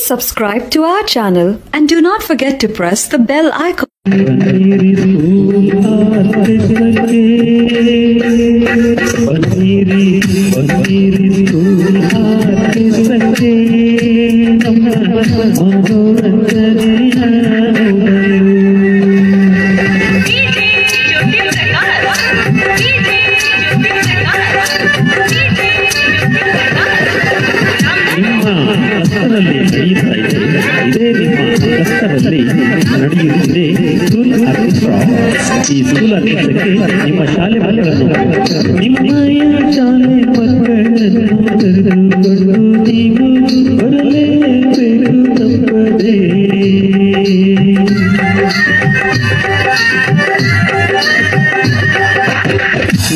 subscribe to our channel and do not forget to press the bell icon. ನಡೆಯುತ್ತಿದೆ school orchestra. ಈ school ಆರ್ಕೆಸ್ಟ್ರಾಕ್ಕೆ ನಿಮ್ಮ ಶಾಲೆ ಮಕ್ಕಳನ್ನು ನಿಮ್ಮಯ ಶಾಲೆ ಮಕ್ಕಳನ್ನು ಕರೆದುಕೊಂಡು ನೀವು ಬರಲೇಬೇಕು ತಪ್ಪದೆ.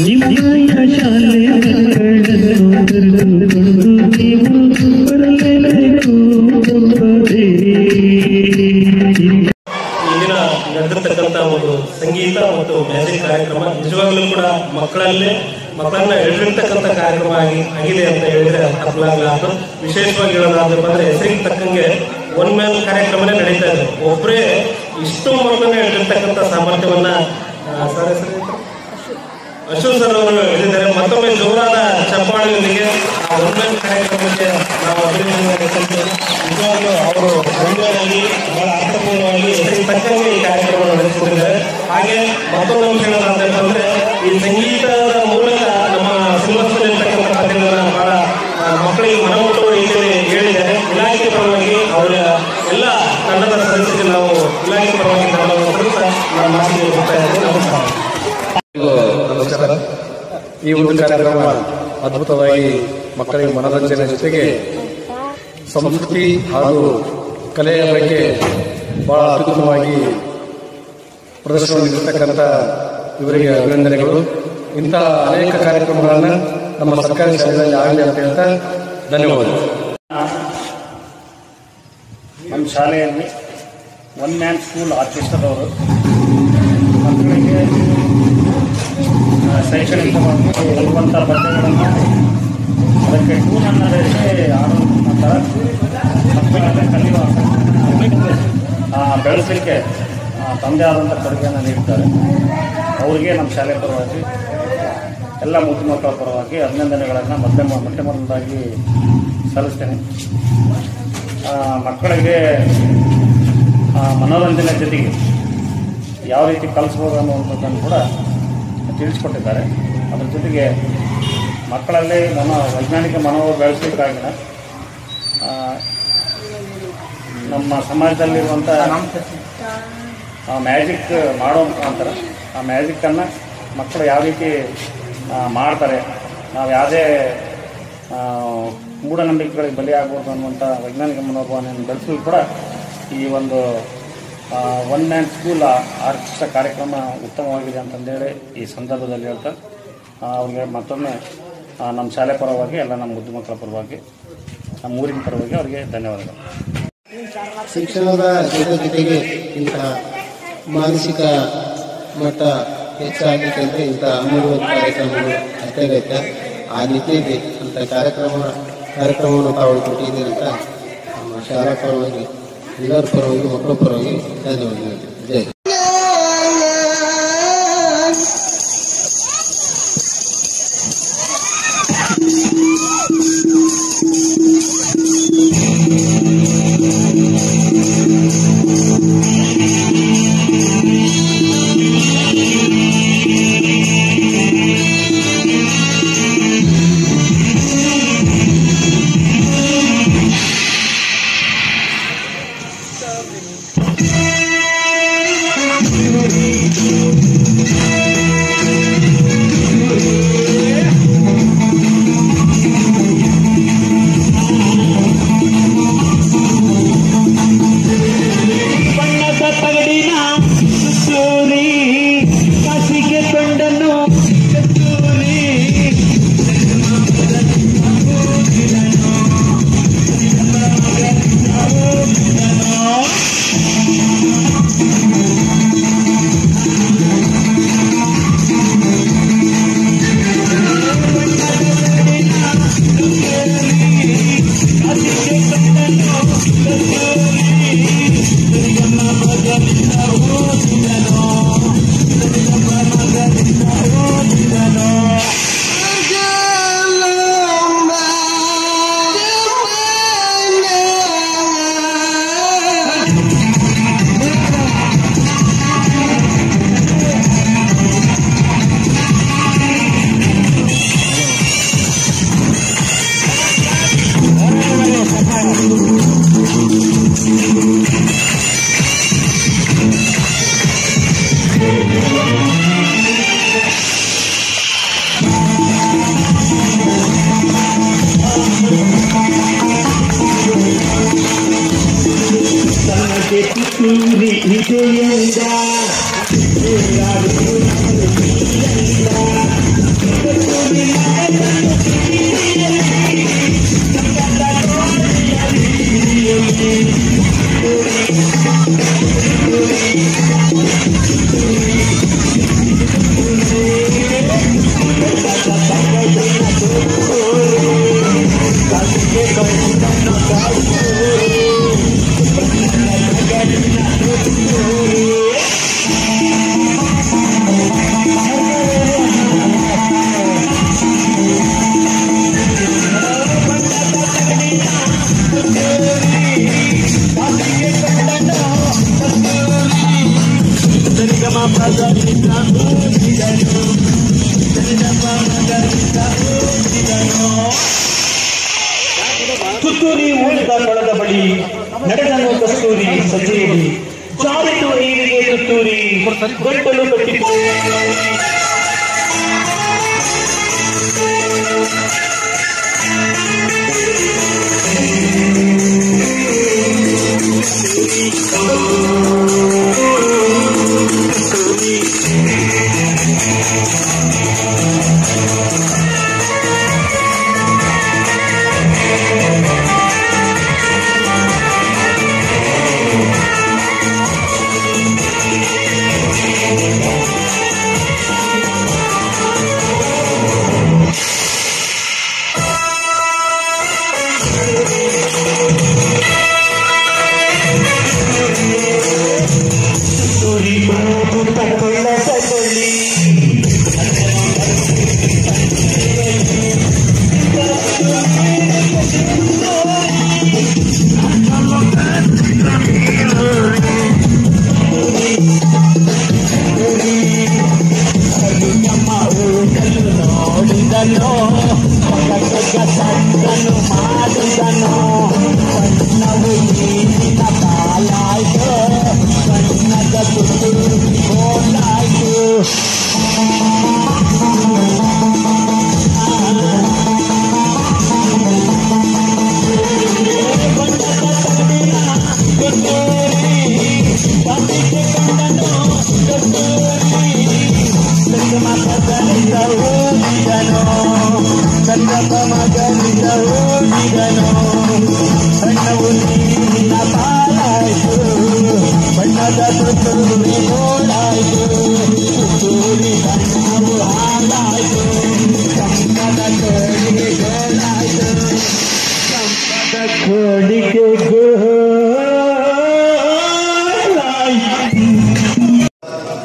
ನಿಮ್ಮಯ ಶಾಲೆ ಮಕ್ಕಳನ್ನು ಕರೆದುಕೊಂಡು ನೀವು ಬರಲೇಬೇಕು ತಪ್ಪದೆ. ನಡೆದಿರ್ತಕ್ಕಂಥ ಒಂದು ಸಂಗೀತ ಮತ್ತು ಮ್ಯಾಜಿಕ್ ಕಾರ್ಯಕ್ರಮ ನಿಜವಾಗ್ಲೂ ಕೂಡ ಮಕ್ಕಳನ್ನ ಎಳೆದಿರ್ತಕ್ಕಂಥ ಕಾರ್ಯಕ್ರಮ ಆಗಿದೆ ಅಂತ ಹೇಳಿದ್ರೆ ತಪ್ಪಲಾಗಲಾರದು. ವಿಶೇಷವಾಗಿ ಹೇಳೋದಾದ್ರೆ ಬಂದ್ರೆ ಹೆಸರಿಗೆ ತಕ್ಕಂಗೆ ಒನ್ ಮ್ಯಾನ್ ಕಾರ್ಯಕ್ರಮನೇ ನಡೀತಾ ಇದೆ. ಒಬ್ಬರೇ ಇಷ್ಟು ಮಕ್ಕಳನ್ನ ಎಳೆದಿರ್ತಕ್ಕಂಥ ಸಾಮರ್ಥ್ಯವನ್ನ ಅಶೋಕ್ ಸರ್ ಅವರು ಹೇಳಿದ್ದಾರೆ. ಮತ್ತೊಮ್ಮೆ ಜೋರಾದ ಚಪ್ಪಾಳೆಯೊಂದಿಗೆ ಆ ಒನ್ ಮ್ಯಾನ್ ಕಾರ್ಯಕ್ರಮಕ್ಕೆ ನಾವು ನಿಜವಾಗ್ಲೂ ಅವರು ಗಂಭೀರವಾಗಿ ಬಹಳ ಅರ್ಥಪೂರ್ಣವಾಗಿ ಹೆಸರಿಗೆ ತಕ್ಕಂಗೆ ಈ ಕಾರ್ಯಕ್ರಮವನ್ನು ನಡೆಸಿಕೊಂಡಿದ್ದಾರೆ. ಹಾಗೆ ಮತ್ತೊಂದು ಅಂಶ ಹೇಳೋದಾದ್ರೆ ಈ ಸಂಗೀತದ ಮೂಲಕ ನಮ್ಮ ಸಿಂಹಸ್ಥಲ್ಲಿರ್ತಕ್ಕಂಥ ಕಥೆಗಳನ್ನ ಬಹಳ ಮಕ್ಕಳಿಗೆ ಮನಮುಟ್ಟುವ ರೀತಿಯಲ್ಲಿ ಹೇಳಿದ್ದಾರೆ. ಇಲಾಖೆ ಪರವಾಗಿ ಅವರ ಎಲ್ಲ ತಂಡದ ಸದಸ್ಯರಿಗೆ ನಾವು ಇಲಾಖೆ ಪರವಾಗಿ ನಮ್ಮ ಮಾತಿಗೆ ಹೋಗ್ತಾ ಇದ್ದೇವೆ. ನಮಸ್ಕಾರ. ನಮಸ್ಕಾರ. ಈ ಒಂದು ಕಾರ್ಯಕ್ರಮ ಅದ್ಭುತವಾಗಿ ಮಕ್ಕಳಿಗೆ ಮನರಂಜನೆ ಜೊತೆಗೆ ಸಂಸ್ಕೃತಿ ಹಾಗೂ ಕಲೆಯ ಬಗ್ಗೆ ಬಹಳ ಅತ್ಯುತ್ತಮವಾಗಿ ಪ್ರದರ್ಶನ ನೀಡಿರ್ತಕ್ಕಂಥ ಇವರಿಗೆ ಅಭಿನಂದನೆಗಳು. ಇಂತಹ ಅನೇಕ ಕಾರ್ಯಕ್ರಮಗಳನ್ನು ನಮ್ಮ ಸರ್ಕಾರಿ ಶಾಲೆಯಲ್ಲಿ ಆಗಲಿ ಅಂತ ಹೇಳ್ತಾ ಧನ್ಯವಾದಗಳು. ನಮ್ಮ ಶಾಲೆಯಲ್ಲಿ ಒನ್ ಮ್ಯಾನ್ ಸ್ಕೂಲ್ ಆರ್ಕೆಸ್ಟ್ರಾದವರು ಮಕ್ಕಳಿಗೆ ಶೈಕ್ಷಣಿಕವಾಗಿ ಇರುವಂಥ ಬಟ್ಟೆಗಳನ್ನು ಅದಕ್ಕೆ ಟೂನನ್ನು ಧರಿಸಿ ಆಡೋ ನಂತರ ಮಕ್ಕಳನ್ನು ಕಲಿಯುವ ಬೆಳೆಸಲಿಕ್ಕೆ ತಮ್ಮದೇ ಆದಂಥ ಕೊಡುಗೆಯನ್ನು ನೀಡ್ತಾರೆ. ಅವರಿಗೆ ನಮ್ಮ ಶಾಲೆ ಪರವಾಗಿ ಎಲ್ಲ ಮುದ್ದು ಮಕ್ಕಳ ಪರವಾಗಿ ಅಭಿನಂದನೆಗಳನ್ನು ಮೊಟ್ಟ ಮೊದಲಾಗಿ ಸಲ್ಲಿಸ್ತೇನೆ. ಮಕ್ಕಳಿಗೆ ಮನೋರಂಜನೆ ಜೊತೆಗೆ ಯಾವ ರೀತಿ ಕಲಿಸ್ಬೋದು ಅನ್ನುವಂಥದ್ದನ್ನು ಕೂಡ ತಿಳಿಸ್ಕೊಟ್ಟಿದ್ದಾರೆ. ಅದರ ಜೊತೆಗೆ ಮಕ್ಕಳಲ್ಲಿ ವೈಜ್ಞಾನಿಕ ಮನೋಭಾವ ಬೆಳೆಸಲಿಕ್ಕಾಗಿನ ನಮ್ಮ ಸಮಾಜದಲ್ಲಿರುವಂಥ ಮ್ಯಾಜಿಕ್ ಮಾಡೋ ಮುಖಾಂತರ ಆ ಮ್ಯಾಜಿಕ್ಕನ್ನು ಮಕ್ಕಳು ಯಾವ ರೀತಿ ಮಾಡ್ತಾರೆ, ನಾವು ಯಾವುದೇ ಮೂಢನಂಬಿಕೆಗಳಿಗೆ ಬಲಿಯಾಗಬಹುದು ಅನ್ನುವಂಥ ವೈಜ್ಞಾನಿಕ ಮನೋಭಾವನೆಯನ್ನು ಬೆಳೆಸಲು ಕೂಡ ಈ ಒಂದು ಒನ್ ಮ್ಯಾನ್ ಸ್ಕೂಲ್ ಆರ್ಕೆಸ್ಟ್ರಾ ಕಾರ್ಯಕ್ರಮ ಉತ್ತಮವಾಗಿದೆ ಅಂತಂದೇಳಿ ಈ ಸಂದರ್ಭದಲ್ಲಿ ಹೇಳ್ತಾ ಅವ್ರಿಗೆ ಮತ್ತೊಮ್ಮೆ ನಮ್ಮ ಶಾಲೆ ಪರವಾಗಿ ಎಲ್ಲ ನಮ್ಮ ಮುದ್ದು ಮಕ್ಕಳ ಪರವಾಗಿ ನಮ್ಮ ಊರಿನ ಪರವಾಗಿ ಅವರಿಗೆ ಧನ್ಯವಾದಗಳು. ಶಿಕ್ಷಣದ ಜೊತೆಗೆ ಇಂತಹ ಮಾನಸಿಕ ಮಟ್ಟ ಹೆಚ್ಚಾಗಬೇಕಂದ್ರೆ ಇಂತಹ ಅಮೂಲ್ಯ ಕಾರ್ಯಕ್ರಮಗಳು ಅತ್ಯಗತ್ಯ. ಆ ನಿಟ್ಟಿಗೆ ಅಂತ ಕಾರ್ಯಕ್ರಮವನ್ನು ತಾವು ಕೊಟ್ಟಿದ್ದೀರಿ ಅಂತ ನಮ್ಮ ಶಾಲಾ ಪರವಾಗಿ ಎಲ್ಲರ ಪರವಾಗಿ ಮಕ್ಕಳ ಪರವಾಗಿ ಧನ್ಯವಾದಗಳು. ಜೈ. ಕಸ್ತೂರಿ ಇದೆಯಿಂದ ತುತ್ತೂರಿ ಊರಿದ ಕೊಳದ ಬಳಿ ನಡೆದನು ಕಸ್ತೂರಿ ಸಜ್ಜೆಯಲ್ಲಿ ಜಾರಿತು ನೀರಿಗೆ ತುತ್ತೂರಿ ಗಂಟಲು ಕಟ್ಟಿತು.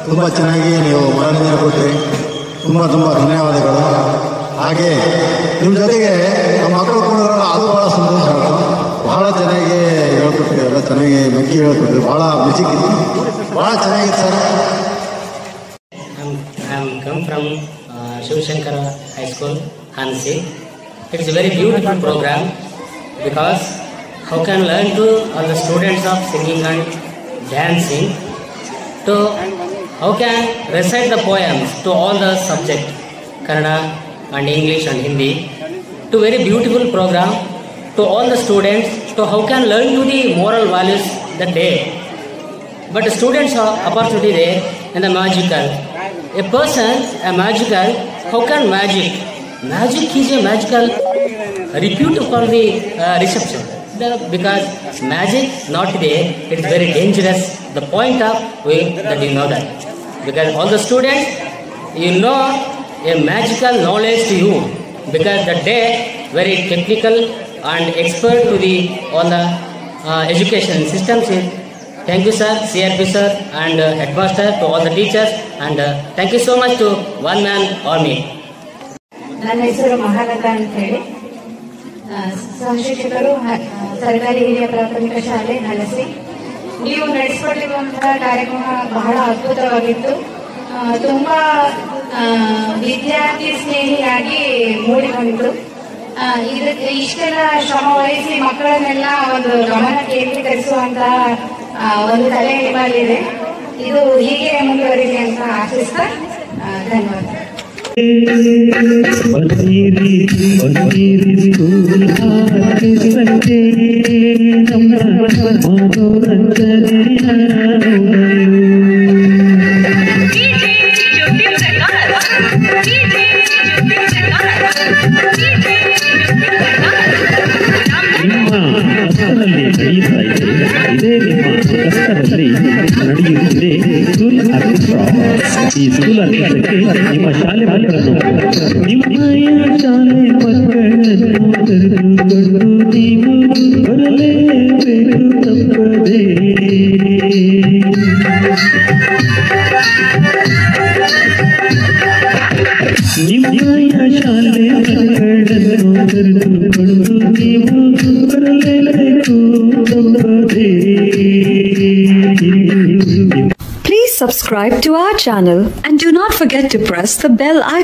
ತುಂಬ ಚೆನ್ನಾಗಿ ನೀವು ಮನರಂಜನೆ ಕೊಟ್ಟರಿ. ತುಂಬ ಧನ್ಯವಾದಗಳು. ಹಾಗೆ ನಿಮ್ಮ ಜೊತೆಗೆ ನಮ್ಮ ಮಕ್ಕಳು ಕೂಡ ಅದು ಭಾಳ ಸಂತೋಷ ಆಯಿತು. ಭಾಳ ಚೆನ್ನಾಗಿ ಹೇಳ್ಕೊಟ್ರಿ, ಎಲ್ಲ ಚೆನ್ನಾಗಿ ಮೆಚ್ಚಿ ಹೇಳ್ಕೊಟ್ರಿ. ಭಾಳ ಮೆಚ್ಚಿಕ್ಕಿತ್ತು, ಭಾಳ ಚೆನ್ನಾಗಿತ್ತು sir. I am come from Shiv Shankara High School, Hansi. It is a very beautiful program because how can learn to all the students of singing and dancing to how can recite the poems to all the subject Kannada and English and Hindi to very beautiful program to all the students to how can learn to the moral values that day. But the students are opportunity there in the magical. A person, a magical, how can magic? Magic is a magical repute for the reception. Because magic not there, it is very dangerous. The point of way that you know that. Because all the students, you know a magical knowledge to you. Because the day very technical and expert to the all the education systems. Thank you sir, CRP sir and headmaster, to all the teachers, and thank you so much to One Man Army. ನನ್ನ ಹೆಸರು ಮಹಾಲತಾ ಅಂತ ಹೇಳಿ, ಸಹಶಿಕ್ಷಕರು ಸರ್ಕಾರಿ ಹಿರಿಯ ಪ್ರಾಥಮಿಕ ಶಾಲೆ ಹಲಸಿ. ನೀವು ನಡೆಸಿಕೊಟ್ಟಿರುವಂತಹ ಕಾರ್ಯಕ್ರಮ ಬಹಳ ಅದ್ಭುತವಾಗಿತ್ತು. ತುಂಬಾ ವಿದ್ಯಾರ್ಥಿ ಸ್ನೇಹಿಯಾಗಿ ಮೂಡಿಬಂತು. ಇಷ್ಟೆಲ್ಲ ಶ್ರಮ ವಹಿಸಿ ಮಕ್ಕಳನ್ನೆಲ್ಲ ಒಂದು ಗಮನ ಕೇಂದ್ರೀಕರಿಸುವಂತಹ ಒಂದು ಕಲೆ ನಿಮ್ಮಲ್ಲಿದೆ. ಇದು ಹೀಗೆ ಮುಂದುವರಿಲಿ ಅಂತ ಆಶಿಸ್ತಾ ಧನ್ಯವಾದ. ನಡೆಯುತ್ತಿದೆ ಸ್ಕೂಲ್ ಆರ್ಕೆಸ್ಟ್ರಾ. ಈ ಸ್ಕೂಲ್ ಆರ್ಕೆಸ್ಟ್ರಾಕ್ಕೆ ನಿಮ್ಮ ಶಾಲೆ ಮಕ್ಕಳನ್ನು ನಿಮ್ಮಯ ಶಾಲೆ ಮಕ್ಕಳನ್ನು ಕರೆದುಕೊಂಡು ನೀವು ಬರಲೇಬೇಕು ತಪ್ಪದೆ. ನಿಮ್ಮಯ ಶಾಲೆ ಮಕ್ಕಳನ್ನು ಕರೆದುಕೊಂಡು ನೀವು ಬರಲೇಬೇಕು ತಪ್ಪದೆ. Please subscribe to our channel and do not forget to press the bell icon.